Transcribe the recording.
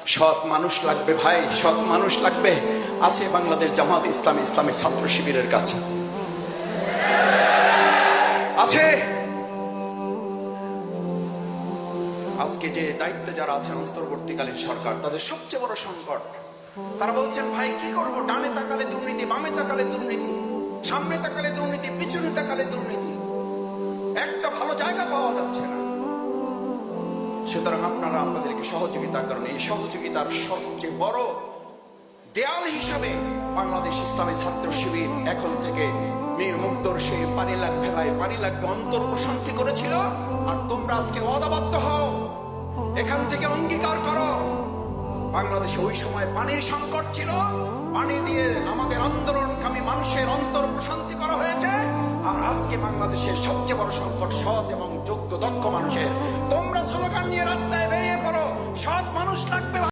সৎ মানুষ লাগবে ভাই, সৎ মানুষ লাগবে। আছে বাংলাদেশ জামাত ইসলামী, ইসলামী ছাত্র শিবিরের কাছে আছে। আজকে যে দায়িত্বে যারা আছেন অন্তর্বর্তীকালীন সরকার, তাদের সবচেয়ে বড় সংকট, তারা বলছেন ভাই কি করব, ডানে তাকালে দুর্নীতি, বামে তাকালে দুর্নীতি, সামনে তাকালে দুর্নীতি, পিছনে তাকালে দুর্নীতি, একটা ভালো জায়গা পাওয়া যাচ্ছে না। সুতরাং আপনারা আমাদেরকে সহযোগিতা করেন। এই সহযোগিতার সবচেয়ে বড় দেয়াল হিসাবে বাংলাদেশ ইসলামী ছাত্র শিবির এখন থেকে মীর মুগ্ধর সেই পানি লাগবে ভাই, পানি লাগবে অন্তর প্রশান্তি করেছিল। আর তোমরা আজকে ওয়াদাবদ্ধ হও, এখান থেকে অঙ্গীকার করো। বাংলাদেশে ওই সময় পানির সংকট ছিল, পানি দিয়ে আমাদের আন্দোলনকামী মানুষের অন্তর প্রশান্তি করা হয়েছে। আর আজকে বাংলাদেশের সবচেয়ে বড় সংকট সৎ এবং যোগ্য দক্ষ মানুষের। তোমরা স্লোগান নিয়ে রাস্তায় বেরিয়ে পড়ো, সৎ মানুষ লাগবে।